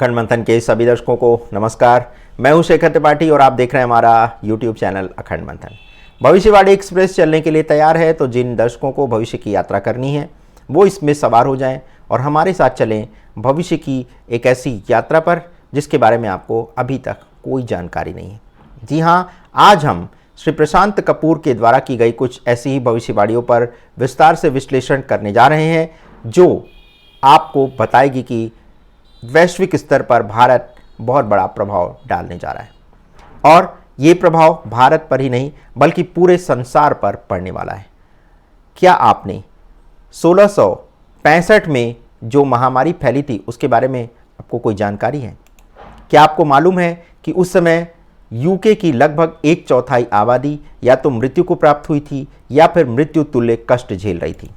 अखंड मंथन के सभी दर्शकों को नमस्कार। मैं हूं शेखर त्रिपाठी और आप देख रहे हैं हमारा YouTube चैनल अखंड मंथन। भविष्यवाणी एक्सप्रेस चलने के लिए तैयार है, तो जिन दर्शकों को भविष्य की यात्रा करनी है वो इसमें सवार हो जाएं और हमारे साथ चलें भविष्य की एक ऐसी यात्रा पर जिसके बारे में आपको अभी तक कोई जानकारी नहीं है। जी हाँ, आज हम श्री प्रशांत कपूर के द्वारा की गई कुछ ऐसी ही भविष्यवाणियों पर विस्तार से विश्लेषण करने जा रहे हैं, जो आपको बताएगी कि वैश्विक स्तर पर भारत बहुत बड़ा प्रभाव डालने जा रहा है और ये प्रभाव भारत पर ही नहीं बल्कि पूरे संसार पर पड़ने वाला है। क्या आपने 1665 में जो महामारी फैली थी उसके बारे में आपको कोई जानकारी है? क्या आपको मालूम है कि उस समय यूके की लगभग 1/4 आबादी या तो मृत्यु को प्राप्त हुई थी या फिर मृत्यु तुल्य कष्ट झेल रही थी।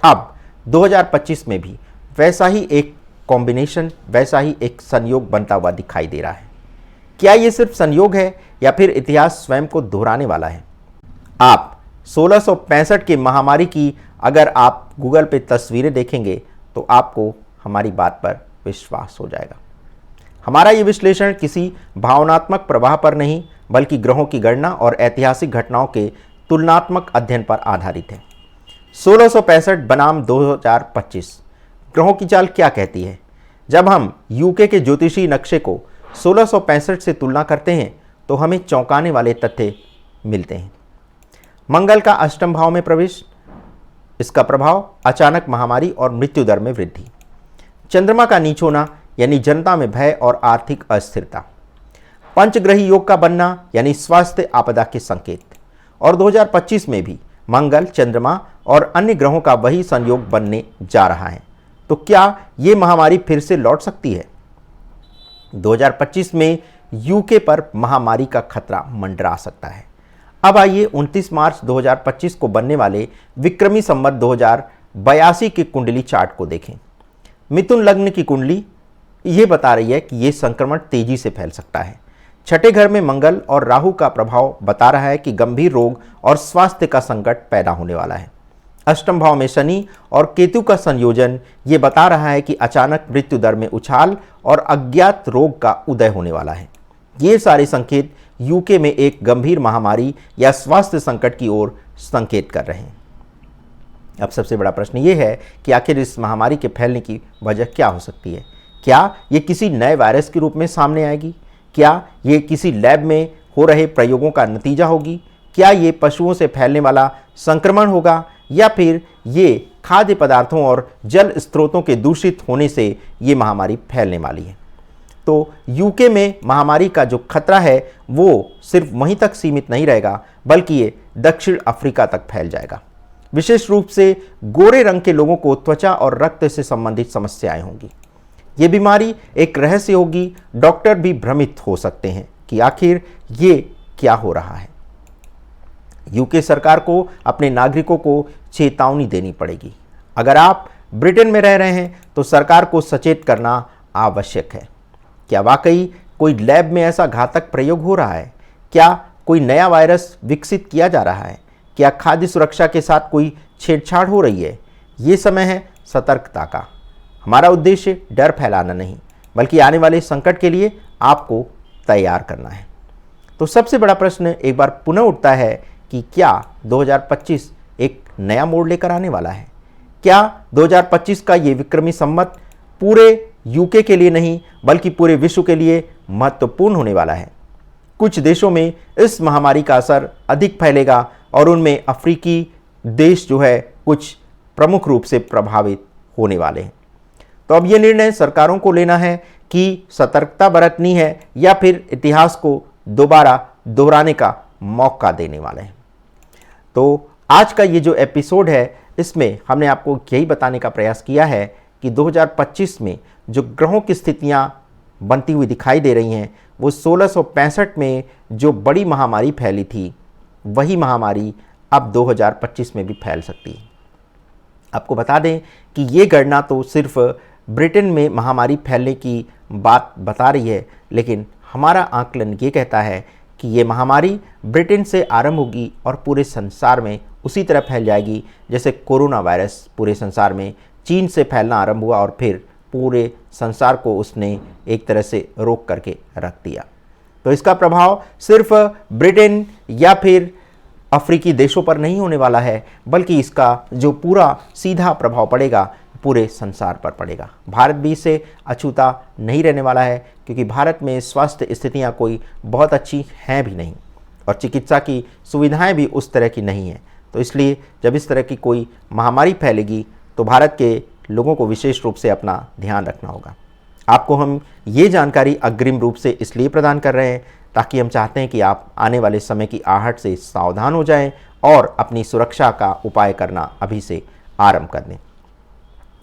अब 2025 में भी वैसा ही एक कॉम्बिनेशन, वैसा ही एक संयोग बनता हुआ दिखाई दे रहा है। क्या ये सिर्फ संयोग है या फिर इतिहास स्वयं को दोहराने वाला है? आप 1665 की महामारी की अगर आप गूगल पे तस्वीरें देखेंगे तो आपको हमारी बात पर विश्वास हो जाएगा। हमारा ये विश्लेषण किसी भावनात्मक प्रवाह पर नहीं बल्कि ग्रहों की गणना और ऐतिहासिक घटनाओं के तुलनात्मक अध्ययन पर आधारित है। 1665 बनाम 2025 ग्रहों की चाल क्या कहती है? जब हम यूके के ज्योतिषी नक्शे को 1665 से तुलना करते हैं तो हमें चौंकाने वाले तथ्य मिलते हैं। मंगल का अष्टम भाव में प्रवेश, इसका प्रभाव अचानक महामारी और मृत्यु दर में वृद्धि। चंद्रमा का नीच होना यानी जनता में भय और आर्थिक अस्थिरता। पंचग्रही योग का बनना यानी स्वास्थ्य आपदा के संकेत। और 2025 में भी मंगल, चंद्रमा और अन्य ग्रहों का वही संयोग बनने जा रहा है। तो क्या ये महामारी फिर से लौट सकती है? 2025 में यूके पर महामारी का खतरा मंडरा सकता है। अब आइए 29 मार्च 2025 को बनने वाले विक्रमी संवत 2082 की कुंडली चार्ट को देखें। मिथुन लग्न की कुंडली ये बता रही है कि ये संक्रमण तेजी से फैल सकता है। छठे घर में मंगल और राहु का प्रभाव बता रहा है कि गंभीर रोग और स्वास्थ्य का संकट पैदा होने वाला है। अष्टम भाव में शनि और केतु का संयोजन ये बता रहा है कि अचानक मृत्यु दर में उछाल और अज्ञात रोग का उदय होने वाला है। ये सारे संकेत यूके में एक गंभीर महामारी या स्वास्थ्य संकट की ओर संकेत कर रहे हैं। अब सबसे बड़ा प्रश्न ये है कि आखिर इस महामारी के फैलने की वजह क्या हो सकती है? क्या ये किसी नए वायरस के रूप में सामने आएगी? क्या ये किसी लैब में हो रहे प्रयोगों का नतीजा होगी? क्या ये पशुओं से फैलने वाला संक्रमण होगा या फिर ये खाद्य पदार्थों और जल स्रोतों के दूषित होने से ये महामारी फैलने वाली है? तो यूके में महामारी का जो खतरा है वो सिर्फ वहीं तक सीमित नहीं रहेगा बल्कि ये दक्षिण अफ्रीका तक फैल जाएगा। विशेष रूप से गोरे रंग के लोगों को त्वचा और रक्त से संबंधित समस्याएं होंगी। ये बीमारी एक रहस्य होगी। डॉक्टर भी भ्रमित हो सकते हैं कि आखिर ये क्या हो रहा है। यूके सरकार को अपने नागरिकों को चेतावनी देनी पड़ेगी। अगर आप ब्रिटेन में रह रहे हैं तो सरकार को सचेत करना आवश्यक है। क्या वाकई कोई लैब में ऐसा घातक प्रयोग हो रहा है? क्या कोई नया वायरस विकसित किया जा रहा है? क्या खाद्य सुरक्षा के साथ कोई छेड़छाड़ हो रही है? ये समय है सतर्कता का। हमारा उद्देश्य डर फैलाना नहीं बल्कि आने वाले संकट के लिए आपको तैयार करना है। तो सबसे बड़ा प्रश्न एक बार पुनः उठता है कि क्या 2025 एक नया मोड़ लेकर आने वाला है? क्या 2025 का ये विक्रमी संवत पूरे यूके के लिए नहीं बल्कि पूरे विश्व के लिए महत्वपूर्ण होने वाला है? कुछ देशों में इस महामारी का असर अधिक फैलेगा और उनमें अफ्रीकी देश जो है कुछ प्रमुख रूप से प्रभावित होने वाले हैं। तो अब ये निर्णय सरकारों को लेना है कि सतर्कता बरतनी है या फिर इतिहास को दोबारा दोहराने का मौका देने वाले हैं। तो आज का ये जो एपिसोड है इसमें हमने आपको यही बताने का प्रयास किया है कि 2025 में जो ग्रहों की स्थितियां बनती हुई दिखाई दे रही हैं वो 1665 में जो बड़ी महामारी फैली थी वही महामारी अब 2025 में भी फैल सकती है। आपको बता दें कि ये गणना तो सिर्फ ब्रिटेन में महामारी फैलने की बात बता रही है, लेकिन हमारा आकलन ये कहता है कि ये महामारी ब्रिटेन से आरंभ होगी और पूरे संसार में उसी तरह फैल जाएगी जैसे कोरोना वायरस पूरे संसार में चीन से फैलना आरंभ हुआ और फिर पूरे संसार को उसने एक तरह से रोक करके रख दिया। तो इसका प्रभाव सिर्फ ब्रिटेन या फिर अफ्रीकी देशों पर नहीं होने वाला है, बल्कि इसका जो पूरा सीधा प्रभाव पड़ेगा पूरे संसार पर पड़ेगा। भारत भी इससे अछूता नहीं रहने वाला है, क्योंकि भारत में स्वास्थ्य स्थितियां कोई बहुत अच्छी हैं भी नहीं और चिकित्सा की सुविधाएं भी उस तरह की नहीं हैं। तो इसलिए जब इस तरह की कोई महामारी फैलेगी तो भारत के लोगों को विशेष रूप से अपना ध्यान रखना होगा। आपको हम ये जानकारी अग्रिम रूप से इसलिए प्रदान कर रहे हैं ताकि हम चाहते हैं कि आप आने वाले समय की आहट से सावधान हो जाएं और अपनी सुरक्षा का उपाय करना अभी से आरंभ कर दें।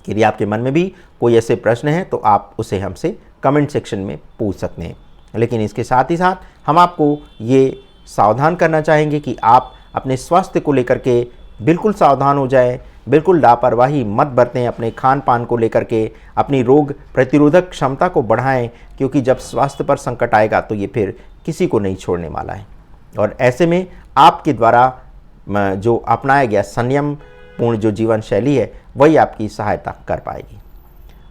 यदि आपके मन में भी कोई ऐसे प्रश्न हैं तो आप उसे हमसे कमेंट सेक्शन में पूछ सकते हैं। लेकिन इसके साथ ही साथ हम आपको ये सावधान करना चाहेंगे कि आप अपने स्वास्थ्य को लेकर के बिल्कुल सावधान हो जाएं, बिल्कुल लापरवाही मत बरतें अपने खान पान को लेकर के, अपनी रोग प्रतिरोधक क्षमता को बढ़ाएं, क्योंकि जब स्वास्थ्य पर संकट आएगा तो ये फिर किसी को नहीं छोड़ने वाला है। और ऐसे में आपके द्वारा जो अपनाया गया संयम पूर्ण जो जीवन शैली है वही आपकी सहायता कर पाएगी।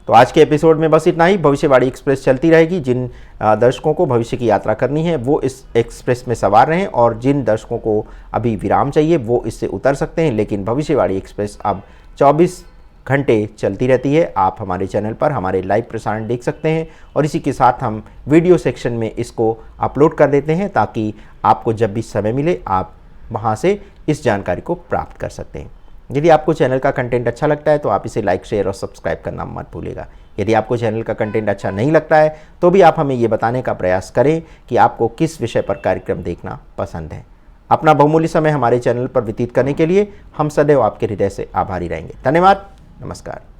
तो आज के एपिसोड में बस इतना ही। भविष्यवाणी एक्सप्रेस चलती रहेगी। जिन दर्शकों को भविष्य की यात्रा करनी है वो इस एक्सप्रेस में सवार रहें, और जिन दर्शकों को अभी विराम चाहिए वो इससे उतर सकते हैं। लेकिन भविष्यवाणी एक्सप्रेस अब 24 घंटे चलती रहती है। आप हमारे चैनल पर हमारे लाइव प्रसारण देख सकते हैं, और इसी के साथ हम वीडियो सेक्शन में इसको अपलोड कर देते हैं ताकि आपको जब भी समय मिले आप वहाँ से इस जानकारी को प्राप्त कर सकते हैं। यदि आपको चैनल का कंटेंट अच्छा लगता है तो आप इसे लाइक, शेयर और सब्सक्राइब करना मत भूलिएगा। यदि आपको चैनल का कंटेंट अच्छा नहीं लगता है तो भी आप हमें ये बताने का प्रयास करें कि आपको किस विषय पर कार्यक्रम देखना पसंद है। अपना बहुमूल्य समय हमारे चैनल पर व्यतीत करने के लिए हम सदैव आपके हृदय से आभारी रहेंगे। धन्यवाद। नमस्कार।